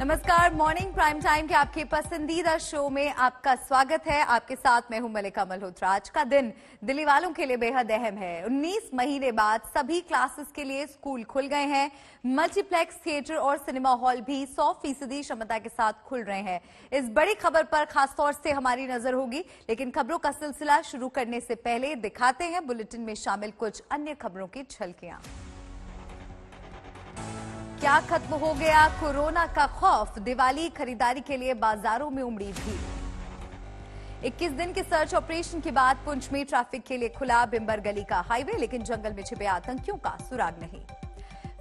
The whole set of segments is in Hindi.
नमस्कार। मॉर्निंग प्राइम टाइम के आपके पसंदीदा शो में आपका स्वागत है। आपके साथ मैं हूं मलिका मल्होत्रा। आज का दिन दिल्ली वालों के लिए बेहद अहम है। 19 महीने बाद सभी क्लासेस के लिए स्कूल खुल गए हैं। मल्टीप्लेक्स, थिएटर और सिनेमा हॉल भी 100% क्षमता के साथ खुल रहे हैं। इस बड़ी खबर पर खासतौर से हमारी नजर होगी, लेकिन खबरों का सिलसिला शुरू करने से पहले दिखाते हैं बुलेटिन में शामिल कुछ अन्य खबरों की झलकियां। क्या खत्म हो गया कोरोना का खौफ? दिवाली खरीदारी के लिए बाजारों में उमड़ी भीड़। 21 दिन के सर्च ऑपरेशन के बाद पुंछ में ट्रैफिक के लिए खुला बिंबर गली का हाईवे, लेकिन जंगल में छिपे आतंकियों का सुराग नहीं।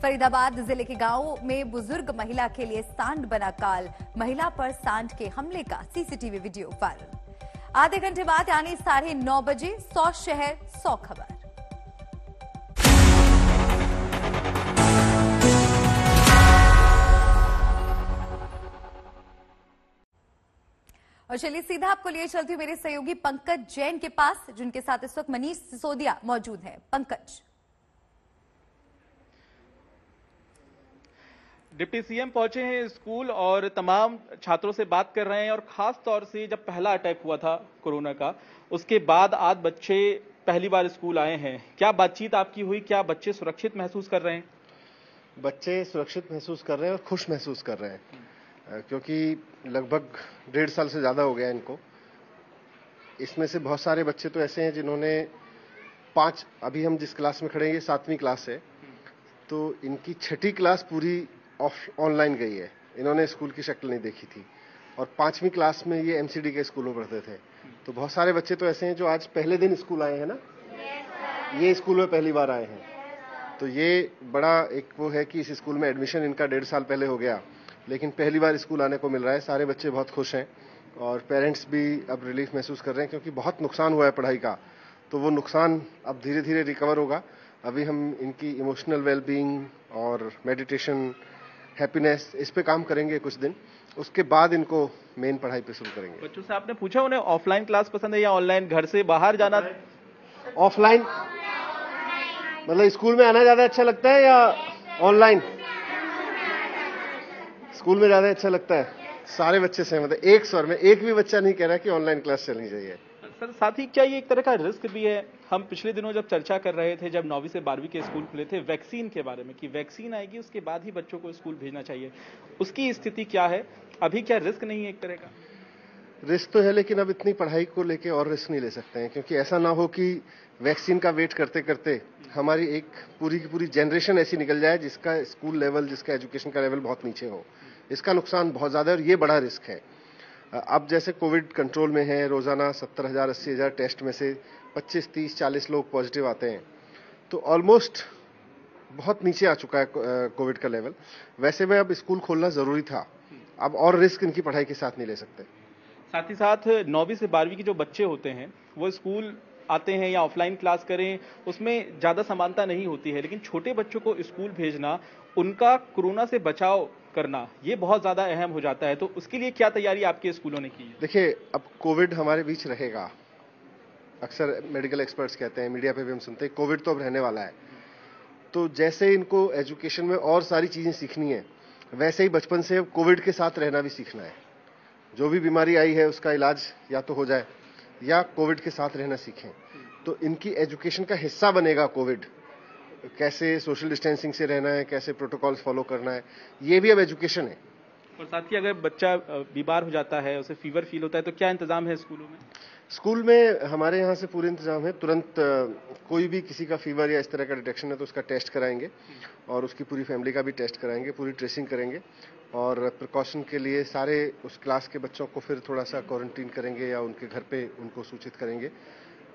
फरीदाबाद जिले के गांव में बुजुर्ग महिला के लिए सांड बना काल। महिला पर सांड के हमले का सीसीटीवी वीडियो वायरल। आधे घंटे बाद यानी 9:30 बजे 100 शहर 100 खबर। और चलिए सीधा आपको लिए चलती हूँ मेरे सहयोगी पंकज जैन के पास, जिनके साथ इस वक्त मनीष सिसोदिया मौजूद हैं। पंकज। डिप्टी सीएम पहुंचे हैं स्कूल और तमाम छात्रों से बात कर रहे हैं। और खास तौर से जब पहला अटैक हुआ था कोरोना का, उसके बाद आज बच्चे पहली बार स्कूल आए हैं। क्या बातचीत आपकी हुई? क्या बच्चे सुरक्षित महसूस कर रहे हैं? बच्चे सुरक्षित महसूस कर रहे हैं और खुश महसूस कर रहे हैं, क्योंकि लगभग 1.5 साल से ज़्यादा हो गया इनको। इसमें से बहुत सारे बच्चे तो ऐसे हैं जिन्होंने अभी हम जिस क्लास में खड़े हैं ये 7वीं क्लास है, तो इनकी 6ठी क्लास पूरी ऑनलाइन गई है। इन्होंने स्कूल की शक्ल नहीं देखी थी। और 5वीं क्लास में ये एमसीडी के स्कूल में पढ़ते थे। तो बहुत सारे बच्चे तो ऐसे हैं जो आज पहले दिन स्कूल आए हैं ना। ये स्कूल में पहली बार आए हैं, तो ये बड़ा एक वो है कि इस स्कूल में एडमिशन इनका 1.5 साल पहले हो गया, लेकिन पहली बार स्कूल आने को मिल रहा है। सारे बच्चे बहुत खुश हैं और पेरेंट्स भी अब रिलीफ महसूस कर रहे हैं, क्योंकि बहुत नुकसान हुआ है पढ़ाई का। तो वो नुकसान अब धीरे धीरे रिकवर होगा। अभी हम इनकी इमोशनल वेलबींग और मेडिटेशन, हैप्पीनेस, इस पे काम करेंगे कुछ दिन। उसके बाद इनको मेन पढ़ाई पे शुरू करेंगे। बच्चों से आपने पूछा उन्हें ऑफलाइन क्लास पसंद है या ऑनलाइन? घर से बाहर जाना? ऑफलाइन। मतलब स्कूल में आना ज्यादा अच्छा लगता है या ऑनलाइन? स्कूल में ज्यादा अच्छा लगता है। सारे बच्चे सहमत है एक स्वर में। एक भी बच्चा नहीं कह रहा कि ऑनलाइन क्लास चलनी चाहिए। सर, साथ ही क्या ये एक तरह का रिस्क भी है? हम पिछले दिनों जब चर्चा कर रहे थे, जब 9वीं से 12वीं के स्कूल खुले थे, वैक्सीन के बारे में कि वैक्सीन आएगी उसके बाद ही बच्चों को स्कूल भेजना चाहिए, उसकी स्थिति क्या है अभी? क्या रिस्क नहीं है एक तरह का? रिस्क तो है, लेकिन अब इतनी पढ़ाई को लेके और रिस्क नहीं ले सकते हैं, क्योंकि ऐसा ना हो कि वैक्सीन का वेट करते करते हमारी एक पूरी की पूरी जनरेशन ऐसी निकल जाए जिसका स्कूल लेवल, जिसका एजुकेशन का लेवल बहुत नीचे हो। इसका नुकसान बहुत ज्यादा है और ये बड़ा रिस्क है। अब जैसे कोविड कंट्रोल में है, रोजाना 70,000 80,000 टेस्ट में से 25 30 40 लोग पॉजिटिव आते हैं, तो ऑलमोस्ट बहुत नीचे आ चुका है कोविड का लेवल। वैसे में अब स्कूल खोलना जरूरी था। अब और रिस्क इनकी पढ़ाई के साथ नहीं ले सकते। साथ ही साथ 9वीं से 12वीं के जो बच्चे होते हैं वो स्कूल आते हैं या ऑफलाइन क्लास करें, उसमें ज्यादा समानता नहीं होती है, लेकिन छोटे बच्चों को स्कूल भेजना, उनका कोरोना से बचाव करना, ये बहुत ज्यादा अहम हो जाता है। तो उसके लिए क्या तैयारी आपके स्कूलों ने की है? देखिए, अब कोविड हमारे बीच रहेगा। अक्सर मेडिकल एक्सपर्ट्स कहते हैं, मीडिया पे भी हम सुनते हैं, कोविड तो अब रहने वाला है। तो जैसे इनको एजुकेशन में और सारी चीजें सीखनी है, वैसे ही बचपन से कोविड के साथ रहना भी सीखना है। जो भी बीमारी आई है उसका इलाज या तो हो जाए या कोविड के साथ रहना सीखें। तो इनकी एजुकेशन का हिस्सा बनेगा कोविड। कैसे सोशल डिस्टेंसिंग से रहना है, कैसे प्रोटोकॉल्स फॉलो करना है, ये भी अब एजुकेशन है। और साथ ही अगर बच्चा बीमार हो जाता है, उसे फीवर फील होता है, तो क्या इंतजाम है स्कूलों में? स्कूल में हमारे यहाँ से पूरे इंतजाम है। तुरंत कोई भी किसी का फीवर या इस तरह का डिटेक्शन है तो उसका टेस्ट कराएंगे और उसकी पूरी फैमिली का भी टेस्ट कराएंगे, पूरी ट्रेसिंग करेंगे। और प्रिकॉशन के लिए सारे उस क्लास के बच्चों को फिर थोड़ा सा क्वारंटीन करेंगे या उनके घर पे उनको सूचित करेंगे।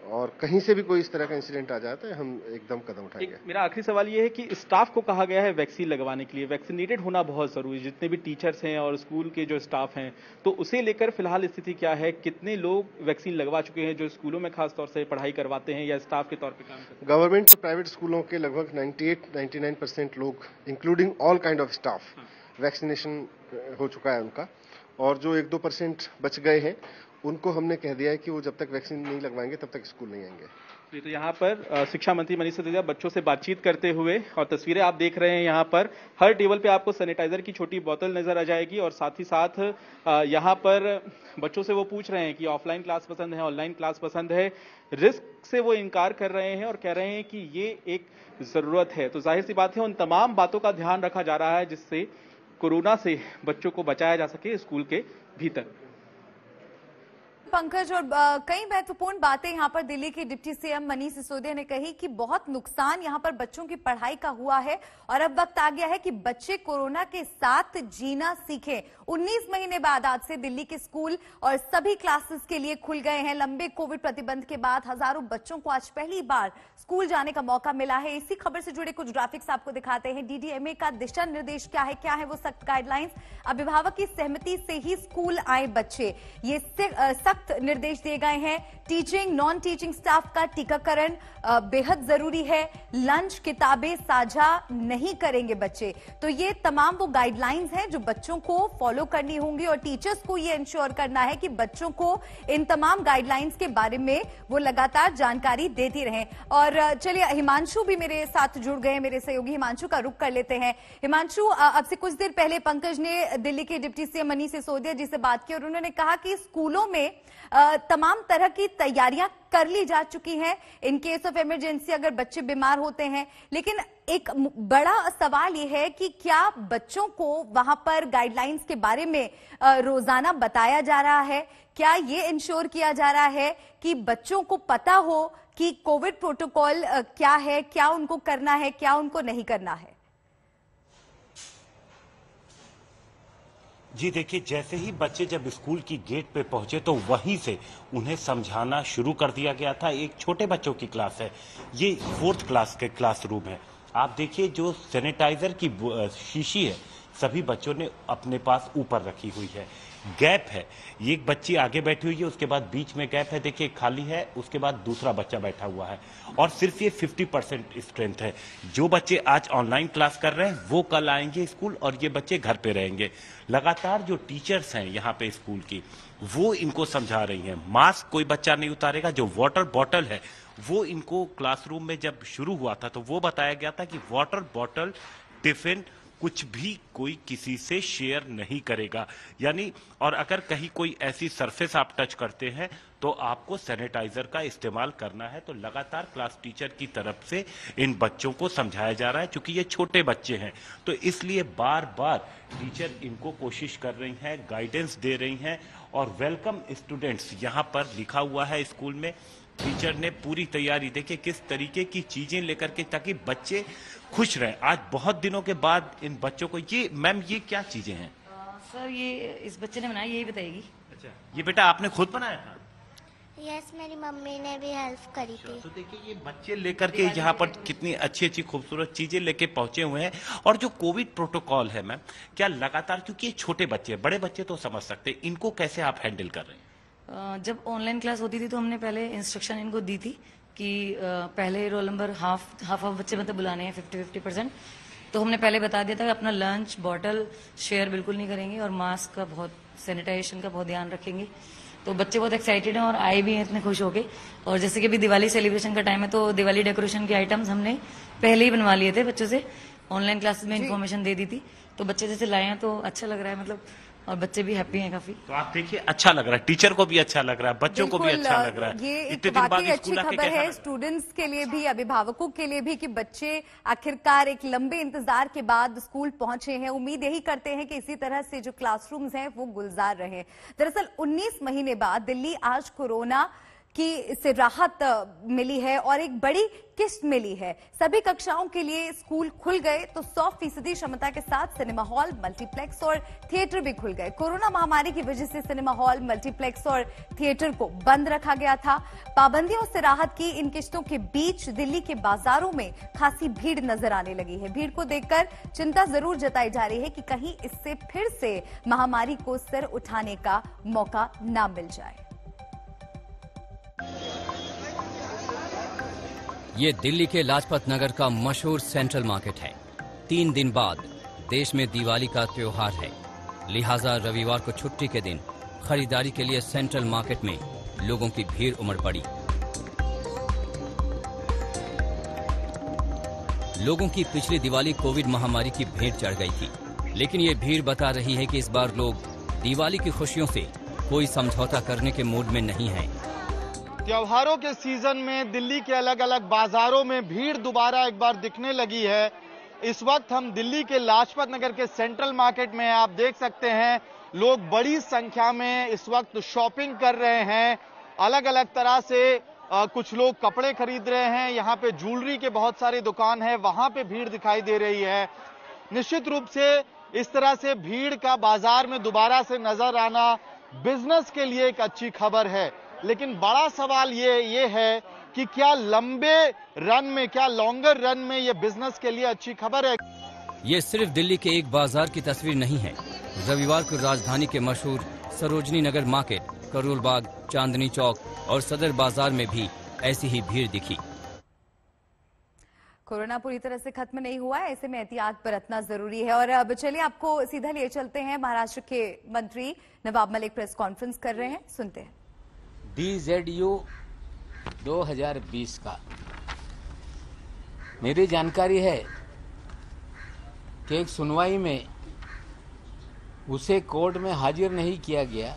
और कहीं से भी कोई इस तरह का इंसिडेंट आ जाता है, हम एकदम कदम उठाएंगे। मेरा आखिरी सवाल ये है कि स्टाफ को कहा गया है वैक्सीन लगवाने के लिए, वैक्सीनेटेड होना बहुत जरूरी है, जितने भी टीचर्स हैं और स्कूल के जो स्टाफ हैं, तो उसे लेकर फिलहाल स्थिति क्या है? कितने लोग वैक्सीन लगवा चुके हैं जो स्कूलों में खासतौर से पढ़ाई करवाते हैं या स्टाफ के तौर पर काम करते हैं? गवर्नमेंट और प्राइवेट स्कूलों के लगभग 98-99% लोग, including all kind of staff, vaccination हो चुका है उनका। और जो 1-2% बच गए हैं, उनको हमने कह दिया है कि वो जब तक वैक्सीन नहीं लगवाएंगे तब तक स्कूल नहीं आएंगे। जी, तो यहाँ पर शिक्षा मंत्री मनीष सिसोदिया बच्चों से बातचीत करते हुए, और तस्वीरें आप देख रहे हैं यहाँ पर हर टेबल पे आपको सैनिटाइजर की छोटी बोतल नजर आ जाएगी, और साथ ही साथ यहाँ पर बच्चों से वो पूछ रहे हैं कि ऑफलाइन क्लास पसंद है, ऑनलाइन क्लास पसंद है। रिस्क से वो इनकार कर रहे हैं और कह रहे हैं कि ये एक जरूरत है। तो जाहिर सी बात है, उन तमाम बातों का ध्यान रखा जा रहा है जिससे कोरोना से बच्चों को बचाया जा सके स्कूल के भीतर। पंकज, और कई महत्वपूर्ण बातें यहाँ पर दिल्ली के डिप्टी सीएम मनीष सिसोदिया ने कही कि बहुत नुकसान यहाँ पर बच्चों की पढ़ाई का हुआ है और अब वक्त आ गया है कि बच्चे कोरोना के साथ जीना सीखें। 19 महीने बाद आज से दिल्ली के स्कूल और सभी क्लासेस के लिए खुल गए हैं। लंबे कोविड प्रतिबंध के बाद हजारों बच्चों को आज पहली बार स्कूल जाने का मौका मिला है। इसी खबर से जुड़े कुछ ग्राफिक्स आपको दिखाते हैं। डीडीएमए का दिशा निर्देश क्या है वो सख्त गाइडलाइंस। अभिभावक की सहमति से ही स्कूल आए बच्चे, ये सख्त निर्देश दिए गए हैं। टीचिंग नॉन टीचिंग स्टाफ का टीकाकरण बेहद जरूरी है। लंच किताबें साझा नहीं करेंगे बच्चे। तो ये तमाम वो गाइडलाइंस हैं जो बच्चों को फॉलो करनी होंगी और टीचर्स को ये इंश्योर करना है कि बच्चों को इन तमाम गाइडलाइंस के बारे में वो लगातार जानकारी देती रहें। और चलिए, हिमांशु भी मेरे साथ जुड़ गए, मेरे सहयोगी हिमांशु का रुख कर लेते हैं। हिमांशु, अब से कुछ देर पहले पंकज ने दिल्ली के डिप्टी सीएम मनीष सिसोदिया जी से बात की और उन्होंने कहा कि स्कूलों में तमाम तरह की तैयारियां कर ली जा चुकी हैं इन केस ऑफ इमरजेंसी अगर बच्चे बीमार होते हैं। लेकिन एक बड़ा सवाल यह है कि क्या बच्चों को वहां पर गाइडलाइंस के बारे में रोजाना बताया जा रहा है? क्या ये इंश्योर किया जा रहा है कि बच्चों को पता हो कि कोविड प्रोटोकॉल क्या है, क्या उनको करना है, क्या उनको नहीं करना है? जी देखिए, जैसे ही बच्चे जब स्कूल की गेट पे पहुंचे तो वहीं से उन्हें समझाना शुरू कर दिया गया था। एक छोटे बच्चों की क्लास है, ये 4th क्लास के क्लासरूम है। आप देखिए, जो सैनिटाइजर की शीशी है सभी बच्चों ने अपने पास ऊपर रखी हुई है। गैप है, एक बच्ची आगे बैठी हुई है, उसके बाद बीच में गैप है, देखिए खाली है, उसके बाद दूसरा बच्चा बैठा हुआ है। और सिर्फ ये 50% स्ट्रेंथ है। जो बच्चे आज ऑनलाइन क्लास कर रहे हैं वो कल आएंगे स्कूल और ये बच्चे घर पे रहेंगे। लगातार जो टीचर्स हैं यहाँ पे स्कूल की, वो इनको समझा रही हैं। मास्क कोई बच्चा नहीं उतारेगा। जो वाटर बॉटल है वो इनको क्लासरूम में जब शुरू हुआ था तो वो बताया गया था कि वाटर बॉटल, टिफिन कुछ भी कोई किसी से शेयर नहीं करेगा। यानी, और अगर कहीं कोई ऐसी सरफेस आप टच करते हैं तो आपको सैनिटाइजर का इस्तेमाल करना है। तो लगातार क्लास टीचर की तरफ से इन बच्चों को समझाया जा रहा है। क्योंकि ये छोटे बच्चे हैं तो इसलिए बार बार टीचर इनको कोशिश कर रही हैं, गाइडेंस दे रही हैं। और वेलकम स्टूडेंट्स यहाँ पर लिखा हुआ है स्कूल में। टीचर ने पूरी तैयारी, देखिए किस तरीके की चीजें लेकर के, ताकि बच्चे खुश रहें। आज बहुत दिनों के बाद इन बच्चों को ये, मैम ये क्या चीजें हैं? सर, ये इस बच्चे ने बनाई, यही बताएगी। अच्छा, ये बेटा आपने खुद बनाया था? यस, मेरी मम्मी ने भी हेल्प करी थी। तो देखिए, ये बच्चे लेकर के यहाँ पर कितनी अच्छी अच्छी खूबसूरत चीजें लेके पहुंचे हुए हैं। और जो कोविड प्रोटोकॉल है मैम, क्या लगातार, क्योंकि ये छोटे बच्चे हैं, बड़े बच्चे तो समझ सकते हैं, इनको कैसे आप हैंडल कर रहे हैं? जब ऑनलाइन क्लास होती थी तो हमने पहले इंस्ट्रक्शन इनको दी थी कि पहले रोल नंबर हाफ बच्चे मतलब बुलाने हैं 50-50%। तो हमने पहले बता दिया था कि अपना लंच बॉटल शेयर बिल्कुल नहीं करेंगे और मास्क का बहुत, सैनिटाइजेशन का बहुत ध्यान रखेंगे। तो बच्चे बहुत एक्साइटेड हैं और आए भी हैं इतने खुश होके। और जैसे कि अभी दिवाली सेलिब्रेशन का टाइम है तो दिवाली डेकोरेशन के आइटम्स हमने पहले ही बनवा लिए थे बच्चों से। ऑनलाइन क्लासेस में इन्फॉर्मेशन दे दी थी तो बच्चे जैसे लाए हैं तो अच्छा लग रहा है, मतलब, और बच्चे भी हैप्पी हैं काफी। तो आप देखिए, अच्छा लग रहा है, टीचर को भी अच्छा लग रहा है, बच्चों को भी अच्छा लग रहा है। ये एक वाकई अच्छी खबर है स्टूडेंट्स के लिए भी, अभिभावकों के लिए भी, कि बच्चे आखिरकार एक लंबे इंतजार के बाद स्कूल पहुंचे हैं। उम्मीद यही करते हैं कि इसी तरह से जो क्लासरूम्स हैं वो गुलजार रहे। दरअसल 19 महीने बाद दिल्ली आज कोरोना की से राहत मिली है और एक बड़ी किस्त मिली है। सभी कक्षाओं के लिए स्कूल खुल गए तो 100% क्षमता के साथ सिनेमा हॉल, मल्टीप्लेक्स और थिएटर भी खुल गए। कोरोना महामारी की वजह से सिनेमा हॉल, मल्टीप्लेक्स और थिएटर को बंद रखा गया था। पाबंदियों से राहत की इन किस्तों के बीच दिल्ली के बाजारों में खासी भीड़ नजर आने लगी है। भीड़ को देखकर चिंता जरूर जताई जा रही है कि कहीं इससे फिर से महामारी को सिर उठाने का मौका न मिल जाए। ये दिल्ली के लाजपत नगर का मशहूर सेंट्रल मार्केट है। 3 दिन बाद देश में दिवाली का त्योहार है, लिहाजा रविवार को छुट्टी के दिन खरीदारी के लिए सेंट्रल मार्केट में लोगों की भीड़ उमड़ पड़ी। लोगों की पिछली दिवाली कोविड महामारी की भेंट चढ़ गई थी, लेकिन ये भीड़ बता रही है कि इस बार लोग दिवाली की खुशियों से कोई समझौता करने के मूड में नहीं हैं। त्योहारों के सीजन में दिल्ली के अलग अलग बाजारों में भीड़ दोबारा एक बार दिखने लगी है। इस वक्त हम दिल्ली के लाजपत नगर के सेंट्रल मार्केट में, आप देख सकते हैं लोग बड़ी संख्या में इस वक्त शॉपिंग कर रहे हैं। अलग अलग तरह से कुछ लोग कपड़े खरीद रहे हैं। यहाँ पे ज्वेलरी के बहुत सारे दुकान है, वहां पे भीड़ दिखाई दे रही है। निश्चित रूप से इस तरह से भीड़ का बाजार में दोबारा से नजर आना बिजनेस के लिए एक अच्छी खबर है, लेकिन बड़ा सवाल ये है कि क्या लंबे रन में, क्या लॉन्गर रन में ये बिजनेस के लिए अच्छी खबर है। ये सिर्फ दिल्ली के एक बाजार की तस्वीर नहीं है। रविवार को राजधानी के मशहूर सरोजनी नगर मार्केट, करोल बाग, चांदनी चौक और सदर बाजार में भी ऐसी ही भीड़ दिखी। कोरोना पूरी तरह से खत्म नहीं हुआ है, ऐसे में एहतियात बरतना जरूरी है। और अब चलिए आपको सीधा लिए चलते हैं, महाराष्ट्र के मंत्री नवाब मलिक प्रेस कॉन्फ्रेंस कर रहे हैं, सुनते हैं। DZU 2020 का मेरी जानकारी है कि एक सुनवाई में उसे कोर्ट में हाजिर नहीं किया गया,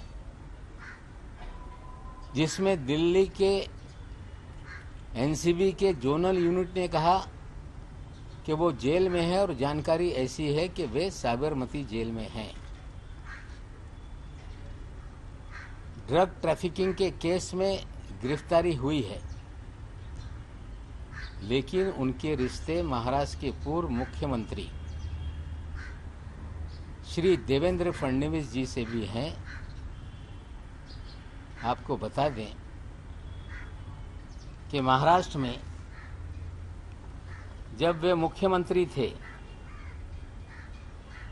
जिसमें दिल्ली के NCB के जोनल यूनिट ने कहा कि वो जेल में है और जानकारी ऐसी है कि वे साबरमती जेल में हैं। ड्रग ट्रैफिकिंग के केस में गिरफ्तारी हुई है, लेकिन उनके रिश्ते महाराष्ट्र के पूर्व मुख्यमंत्री श्री देवेंद्र फडणवीस जी से भी हैं। आपको बता दें कि महाराष्ट्र में जब वे मुख्यमंत्री थे,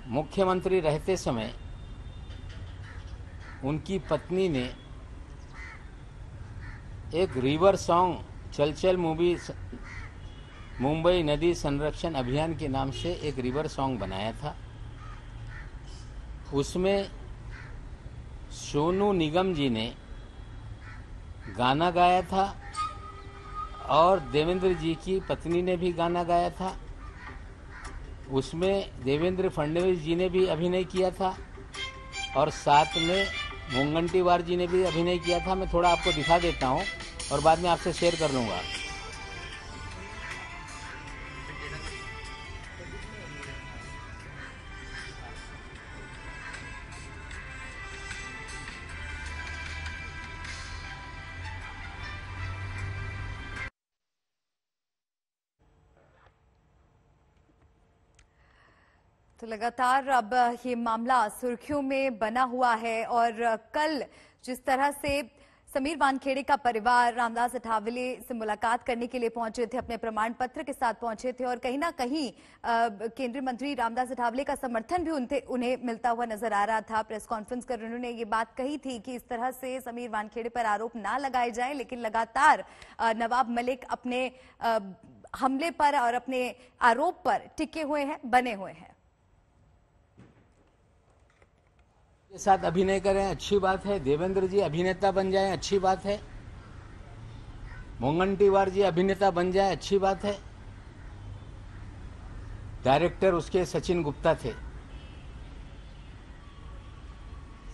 मुख्यमंत्री रहते समय उनकी पत्नी ने एक रिवर सॉन्ग चल चल मूवी मुंबई नदी संरक्षण अभियान के नाम से एक रिवर सॉन्ग बनाया था। उसमें सोनू निगम जी ने गाना गाया था और देवेंद्र जी की पत्नी ने भी गाना गाया था। उसमें देवेंद्र फडणवीस जी ने भी अभिनय किया था और साथ में मुनगंटीवार जी ने भी अभिनय किया था। मैं थोड़ा आपको दिखा देता हूं और बाद में आपसे शेयर कर लूंगा। तो लगातार अब ये मामला सुर्खियों में बना हुआ है और कल जिस तरह से समीर वानखेड़े का परिवार रामदास अठावले से मुलाकात करने के लिए पहुंचे थे, अपने प्रमाण पत्र के साथ पहुंचे थे और कहीं ना कहीं केंद्रीय मंत्री रामदास अठावले का समर्थन भी उन्हें मिलता हुआ नजर आ रहा था। प्रेस कॉन्फ्रेंस कर उन्होंने ये बात कही थी कि इस तरह से समीर वानखेड़े पर आरोप ना लगाए जाए, लेकिन लगातार नवाब मलिक अपने हमले पर और अपने आरोप पर टिके हुए हैं, बने हुए हैं। के साथ अभिनय करें, अच्छी बात है। देवेंद्र जी अभिनेता बन जाएं, अच्छी बात है। मुनगंटीवार जी अभिनेता बन जाए, अच्छी बात है। डायरेक्टर उसके सचिन गुप्ता थे।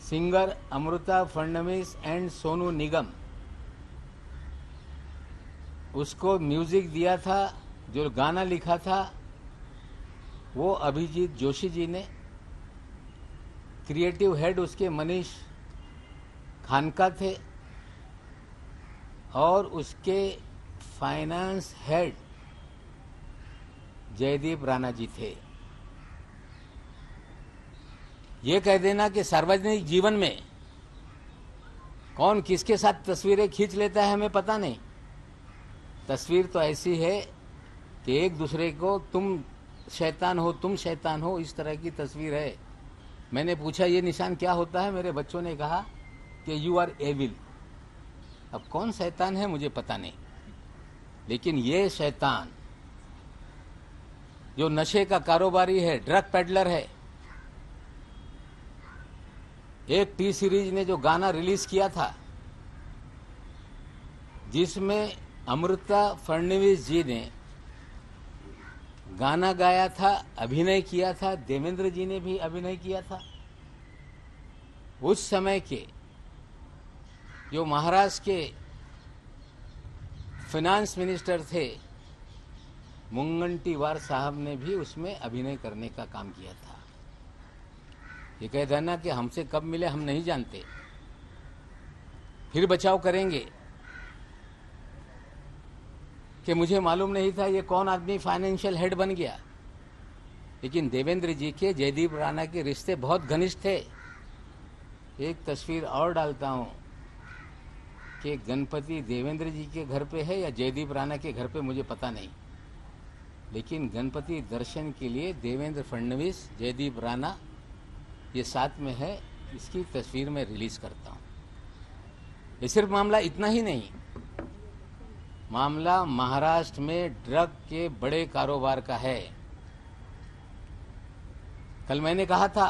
सिंगर अमृता फडणवीस एंड सोनू निगम, उसको म्यूजिक दिया था, जो गाना लिखा था वो अभिजीत जोशी जी ने। क्रिएटिव हेड उसके मनीष खानका थे और उसके फाइनेंस हेड जयदीप राणा जी थे। ये कह देना कि सार्वजनिक जीवन में कौन किसके साथ तस्वीरें खींच लेता है हमें पता नहीं। तस्वीर तो ऐसी है कि एक दूसरे को तुम शैतान हो, तुम शैतान हो, इस तरह की तस्वीर है। मैंने पूछा ये निशान क्या होता है, मेरे बच्चों ने कहा कि यू आर एविल। अब कौन शैतान है मुझे पता नहीं, लेकिन ये शैतान जो नशे का कारोबारी है, ड्रग पेडलर है। एक टी सीरीज ने जो गाना रिलीज किया था जिसमें अमृता फडणवीस जी ने गाना गाया था, अभिनय किया था, देवेंद्र जी ने भी अभिनय किया था। उस समय के जो महाराष्ट्र के फाइनेंस मिनिस्टर थे मुंगंटीवार साहब ने भी उसमें अभिनय करने का काम किया था। ये कह देना कि हमसे कब मिले हम नहीं जानते, फिर बचाव करेंगे कि मुझे मालूम नहीं था ये कौन आदमी फाइनेंशियल हेड बन गया। लेकिन देवेंद्र जी के जयदीप राणा के रिश्ते बहुत घनिष्ठ थे। एक तस्वीर और डालता हूं कि गणपति देवेंद्र जी के घर पे है या जयदीप राणा के घर पे, मुझे पता नहीं, लेकिन गणपति दर्शन के लिए देवेंद्र फडणवीस, जयदीप राणा ये साथ में है। इसकी तस्वीर मैं रिलीज करता हूं। ये सिर्फ मामला इतना ही नहीं, मामला महाराष्ट्र में ड्रग के बड़े कारोबार का है। कल मैंने कहा था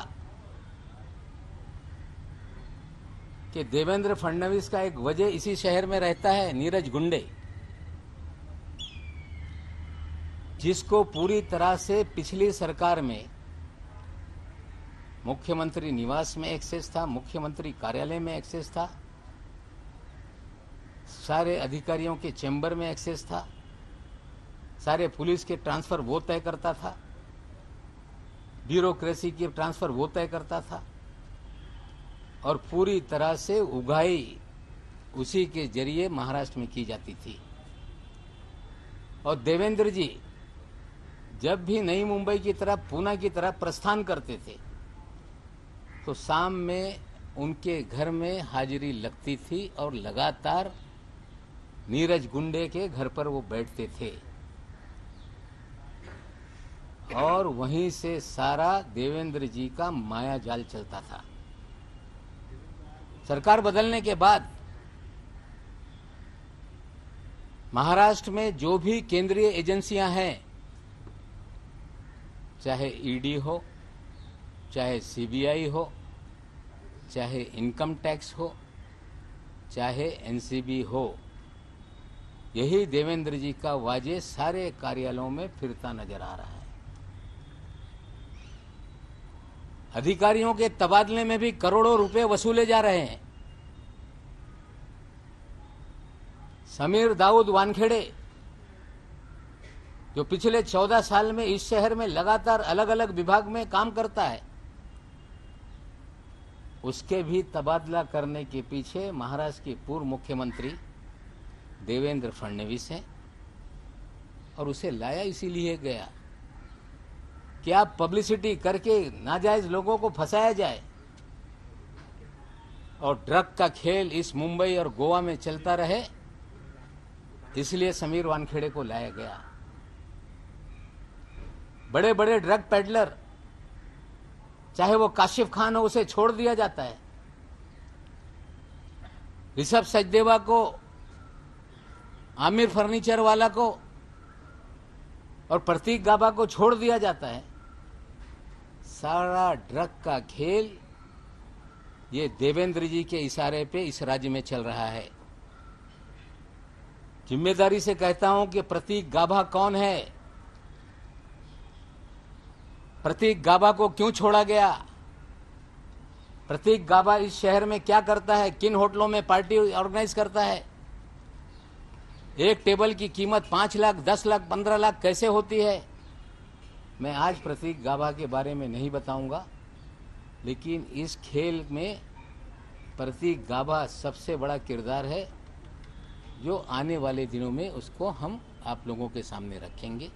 कि देवेंद्र फडणवीस का एक वजह इसी शहर में रहता है, नीरज गुंडे, जिसको पूरी तरह से पिछली सरकार में मुख्यमंत्री निवास में एक्सेस था, मुख्यमंत्री कार्यालय में एक्सेस था, सारे अधिकारियों के चैम्बर में एक्सेस था, सारे पुलिस के ट्रांसफर वो तय करता था, ब्यूरोक्रेसी की ट्रांसफर वो तय करता था, और पूरी तरह से उगाही उसी के जरिए महाराष्ट्र में की जाती थी। और देवेंद्र जी जब भी नई मुंबई की तरफ, पूना की तरफ प्रस्थान करते थे तो शाम में उनके घर में हाजिरी लगती थी और लगातार नीरज गुंडे के घर पर वो बैठते थे और वहीं से सारा देवेंद्र जी का माया जाल चलता था। सरकार बदलने के बाद महाराष्ट्र में जो भी केंद्रीय एजेंसियां हैं, चाहे ईडी हो, चाहे सीबीआई हो, चाहे इनकम टैक्स हो, चाहे एनसीबी हो, यही देवेंद्र जी का वाजे सारे कार्यालयों में फिरता नजर आ रहा है। अधिकारियों के तबादले में भी करोड़ों रुपए वसूले जा रहे हैं। समीर दाऊद वानखेड़े, जो पिछले 14 साल में इस शहर में लगातार अलग अलग विभाग में काम करता है, उसके भी तबादला करने के पीछे महाराष्ट्र के पूर्व मुख्यमंत्री देवेंद्र फडणवीस हैं। और उसे लाया इसीलिए गया कि आप पब्लिसिटी करके नाजायज लोगों को फंसाया जाए और ड्रग का खेल इस मुंबई और गोवा में चलता रहे, इसलिए समीर वानखेड़े को लाया गया। बड़े बड़े ड्रग पेडलर, चाहे वो काशिफ खान हो, उसे छोड़ दिया जाता है। ऋषभ सचदेवा को, आमिर फर्नीचर वाला को और प्रतीक गाबा को छोड़ दिया जाता है। सारा ड्रग का खेल ये देवेंद्र जी के इशारे पे इस राज्य में चल रहा है। जिम्मेदारी से कहता हूं कि प्रतीक गाबा कौन है, प्रतीक गाबा को क्यों छोड़ा गया, प्रतीक गाबा इस शहर में क्या करता है, किन होटलों में पार्टी ऑर्गेनाइज करता है, एक टेबल की कीमत 5 लाख, 10 लाख, 15 लाख कैसे होती है। मैं आज प्रतीक गाबा के बारे में नहीं बताऊंगा, लेकिन इस खेल में प्रतीक गाबा सबसे बड़ा किरदार है, जो आने वाले दिनों में उसको हम आप लोगों के सामने रखेंगे।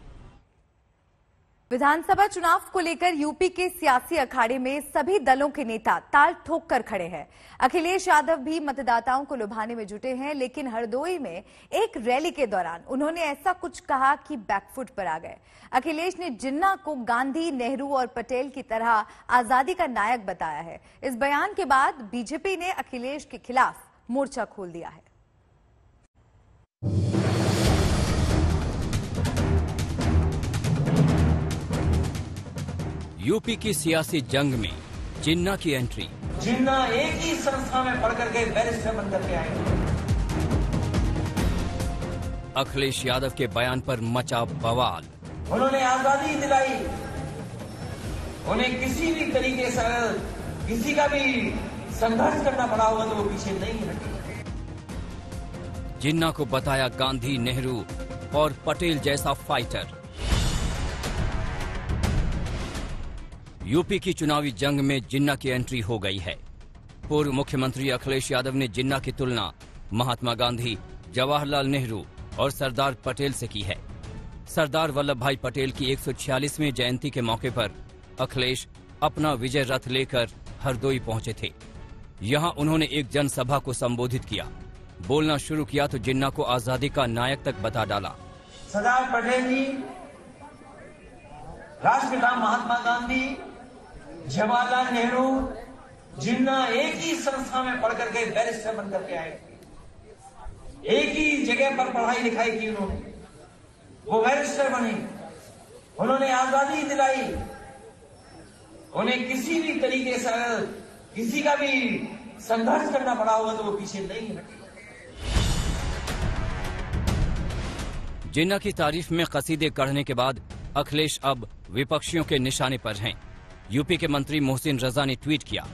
विधानसभा चुनाव को लेकर यूपी के सियासी अखाड़े में सभी दलों के नेता ताल ठोक कर खड़े हैं। अखिलेश यादव भी मतदाताओं को लुभाने में जुटे हैं, लेकिन हरदोई में एक रैली के दौरान उन्होंने ऐसा कुछ कहा कि बैकफुट पर आ गए। अखिलेश ने जिन्ना को गांधी, नेहरू और पटेल की तरह आजादी का नायक बताया है। इस बयान के बाद बीजेपी ने अखिलेश के खिलाफ मोर्चा खोल दिया है। यूपी की सियासी जंग में जिन्ना की एंट्री। जिन्ना एक ही संस्था में पढ़ करके बैरिस्टर बन करके आए। अखिलेश यादव के बयान पर मचा बवाल। उन्होंने आजादी दिलाई, उन्हें किसी भी तरीके से किसी का भी संघर्ष करना पड़ा होगा तो वो पीछे नहीं हटे। जिन्ना को बताया गांधी, नेहरू और पटेल जैसा फाइटर। यूपी की चुनावी जंग में जिन्ना की एंट्री हो गई है। पूर्व मुख्यमंत्री अखिलेश यादव ने जिन्ना की तुलना महात्मा गांधी, जवाहरलाल नेहरू और सरदार पटेल से की है। सरदार वल्लभ भाई पटेल की 146वीं जयंती के मौके पर अखिलेश अपना विजय रथ लेकर हरदोई पहुंचे थे। यहां उन्होंने एक जनसभा को संबोधित किया। बोलना शुरू किया तो जिन्ना को आजादी का नायक तक बता डाला। सरदार पटेल जी, राष्ट्रपिता महात्मा गांधी, जवाहरलाल नेहरू, जिन्ना एक ही संस्था में पढ़ करके बैरिस्टर बन करके आए, एक ही जगह पर पढ़ाई लिखाई की उन्होंने, वो बैरिस्टर बने, उन्होंने आजादी दिलाई, उन्हें किसी भी तरीके से किसी का भी संघर्ष करना पड़ा होगा तो वो पीछे नहीं हटे। जिन्ना की तारीफ में कसीदे करने के बाद अखिलेश अब विपक्षियों के निशाने पर हैं। यूपी के मंत्री मोहसिन रजा ने ट्वीट किया,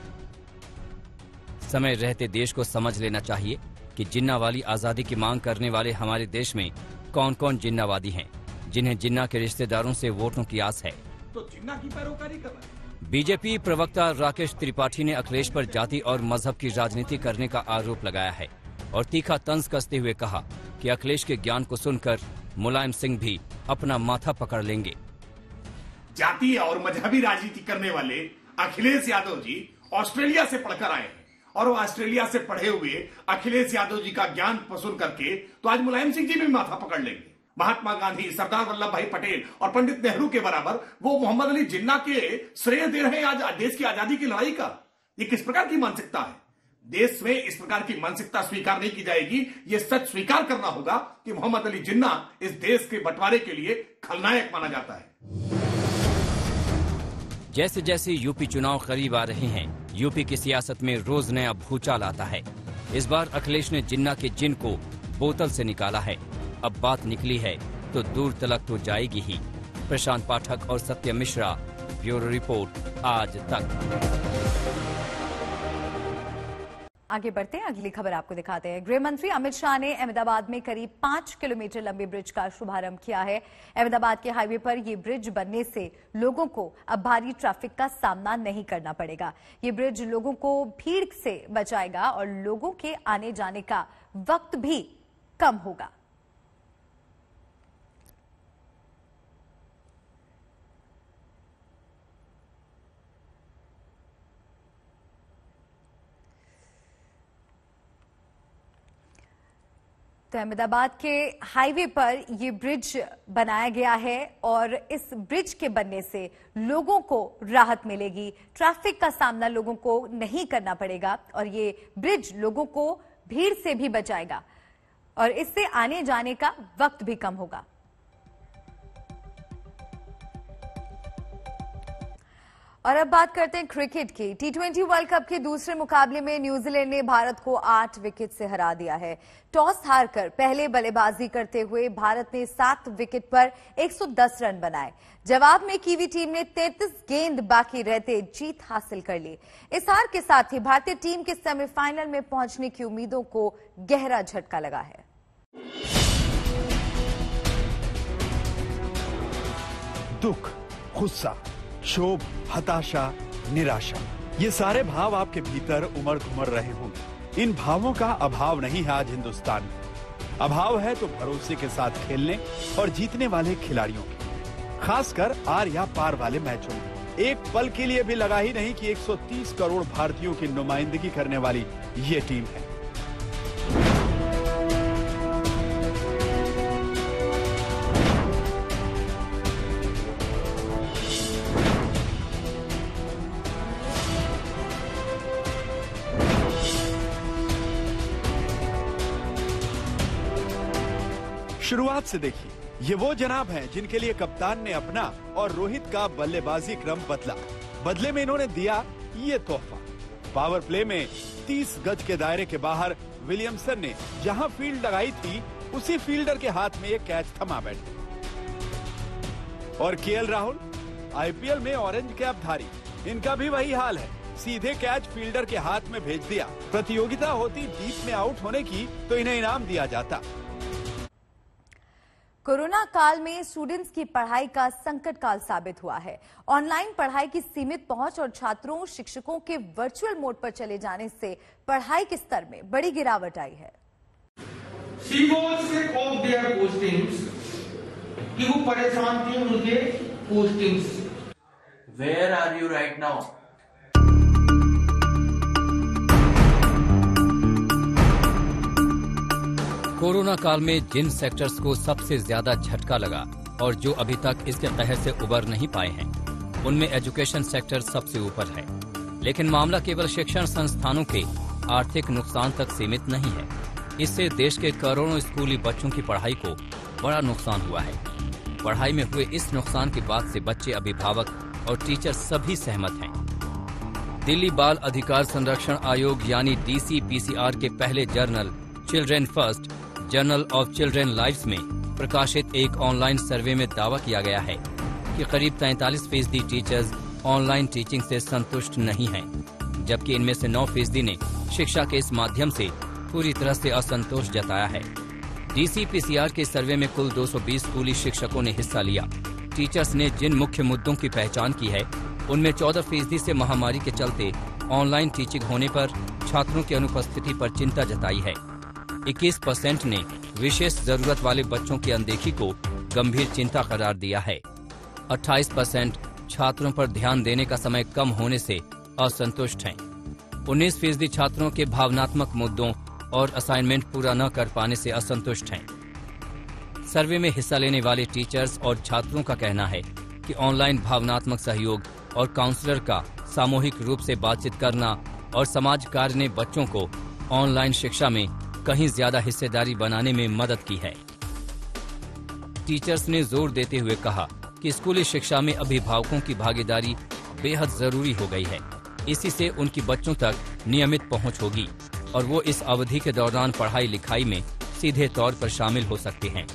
समय रहते देश को समझ लेना चाहिए कि जिन्ना वाली आजादी की मांग करने वाले हमारे देश में कौन कौन जिन्नावादी हैं, जिन्हें जिन्ना के रिश्तेदारों से वोटों की आस है। तो जिन्ना की पैरोकारी कर रहे हैं। बीजेपी प्रवक्ता राकेश त्रिपाठी ने अखिलेश पर जाति और मजहब की राजनीति करने का आरोप लगाया है और तीखा तंज कसते हुए कहा कि अखिलेश के ज्ञान को सुनकर मुलायम सिंह भी अपना माथा पकड़ लेंगे। जाति और मजहबी राजनीति करने वाले अखिलेश यादव जी ऑस्ट्रेलिया से पढ़कर आए हैं और वो ऑस्ट्रेलिया से पढ़े हुए अखिलेश यादव जी का ज्ञान वसूल करके तो आज मुलायम सिंह जी भी माथा पकड़ लेंगे। महात्मा गांधी, सरदार वल्लभ भाई पटेल और पंडित नेहरू के बराबर वो मोहम्मद अली जिन्ना के श्रेय दे रहे हैं आज देश की आजादी की लड़ाई का। ये किस प्रकार की मानसिकता है? देश में इस प्रकार की मानसिकता स्वीकार नहीं की जाएगी। ये सच स्वीकार करना होगा कि मोहम्मद अली जिन्ना इस देश के बंटवारे के लिए खलनायक माना जाता है। जैसे जैसे यूपी चुनाव करीब आ रहे हैं, यूपी की सियासत में रोज नया भूचाल आता है। इस बार अखिलेश ने जिन्ना के जिन को बोतल से निकाला है। अब बात निकली है तो दूर तलक तो जाएगी ही। प्रशांत पाठक और सत्य मिश्रा, ब्यूरो रिपोर्ट, आज तक। आगे बढ़ते हैं, अगली खबर आपको दिखाते हैं। गृह मंत्री अमित शाह ने अहमदाबाद में करीब 5 किलोमीटर लंबे ब्रिज का शुभारंभ किया है। अहमदाबाद के हाईवे पर यह ब्रिज बनने से लोगों को अब भारी ट्रैफिक का सामना नहीं करना पड़ेगा। ये ब्रिज लोगों को भीड़ से बचाएगा और लोगों के आने जाने का वक्त भी कम होगा। तो अहमदाबाद के हाईवे पर ये ब्रिज बनाया गया है और इस ब्रिज के बनने से लोगों को राहत मिलेगी, ट्रैफिक का सामना लोगों को नहीं करना पड़ेगा और ये ब्रिज लोगों को भीड़ से भी बचाएगा और इससे आने जाने का वक्त भी कम होगा। और अब बात करते हैं क्रिकेट की। T20 वर्ल्ड कप के दूसरे मुकाबले में न्यूजीलैंड ने भारत को 8 विकेट से हरा दिया है। टॉस हारकर पहले बल्लेबाजी करते हुए भारत ने 7 विकेट पर 110 रन बनाए। जवाब में कीवी टीम ने 33 गेंद बाकी रहते जीत हासिल कर ली। इस हार के साथ ही भारतीय टीम के सेमीफाइनल में पहुंचने की उम्मीदों को गहरा झटका लगा है। दुख, गुस्सा, क्षोभ, हताशा, निराशा, ये सारे भाव आपके भीतर उमड़ घुमड़ रहे होंगे। इन भावों का अभाव नहीं है आज हिंदुस्तान में। अभाव है तो भरोसे के साथ खेलने और जीतने वाले खिलाड़ियों के, खासकर आर या पार वाले मैचों में। एक पल के लिए भी लगा ही नहीं कि 130 करोड़ भारतीयों की नुमाइंदगी करने वाली ये टीम है। शुरुआत से देखिए, ये वो जनाब हैं जिनके लिए कप्तान ने अपना और रोहित का बल्लेबाजी क्रम बदला। बदले में इन्होंने दिया ये तोहफा। पावर प्ले में 30 गज के दायरे के बाहर विलियमसन ने जहां फील्ड लगाई थी, उसी फील्डर के हाथ में ये कैच थमा बैठे। और केएल राहुल आईपीएल में ऑरेंज कैप धारी, इनका भी वही हाल है। सीधे कैच फील्डर के हाथ में भेज दिया। प्रतियोगिता होती डीप में आउट होने की तो इन्हें इनाम दिया जाता। कोरोना काल में स्टूडेंट्स की पढ़ाई का संकट काल साबित हुआ है। ऑनलाइन पढ़ाई की सीमित पहुंच और छात्रों शिक्षकों के वर्चुअल मोड पर चले जाने से पढ़ाई के स्तर में बड़ी गिरावट आई है। She was sick of their postings, कि वो परेशान थे उनके postings। Where are you right now? Corona काल में जिन सेक्टर्स को सबसे ज्यादा झटका लगा और जो अभी तक इसके कहर से उबर नहीं पाए हैं, उनमें एजुकेशन सेक्टर सबसे ऊपर है। लेकिन मामला केवल शिक्षण संस्थानों के आर्थिक नुकसान तक सीमित नहीं है। इससे देश के करोड़ों स्कूली बच्चों की पढ़ाई को बड़ा नुकसान हुआ है। पढ़ाई में हुए इस नुकसान की बात से बच्चे, अभिभावक और टीचर सभी सहमत हैं। दिल्ली बाल अधिकार संरक्षण आयोग यानी DCPCR के पहले journal children first journal of children lives में प्रकाशित एक ऑनलाइन सर्वे में दावा किया गया है कि करीब 43% टीचर्स ऑनलाइन टीचिंग से संतुष्ट नहीं हैं, जबकि इनमें से 9% ने शिक्षा के इस माध्यम से पूरी तरह से असंतोष जताया है। DCPCR के सर्वे में कुल 220 स्कूली शिक्षकों ने हिस्सा लिया। टीचर्स ने जिन मुख्य मुद्दों की पहचान की है, उनमें 14% से महामारी के चलते ऑनलाइन टीचिंग होने पर छात्रों की अनुपस्थिति पर चिंता जताई है। 21% ने विशेष जरूरत वाले बच्चों की अनदेखी को गंभीर चिंता करार दिया है। 28% छात्रों पर ध्यान देने का समय कम होने से असंतुष्ट हैं। 19% छात्रों के भावनात्मक मुद्दों और असाइनमेंट पूरा न कर पाने से असंतुष्ट हैं। सर्वे में हिस्सा लेने वाले टीचर्स और छात्रों का कहना है कि ऑनलाइन भावनात्मक सहयोग और काउंसलर का सामूहिक रूप से बातचीत करना और समाज कार्य ने बच्चों को ऑनलाइन शिक्षा में कहीं ज्यादा हिस्सेदारी बनाने में मदद की है। टीचर्स ने जोर देते हुए कहा कि स्कूली शिक्षा में अभिभावकों की भागीदारी बेहद जरूरी हो गई है। इसी से उनकी बच्चों तक नियमित पहुंच होगी और वो इस अवधि के दौरान पढ़ाई लिखाई में सीधे तौर पर शामिल हो सकते हैं।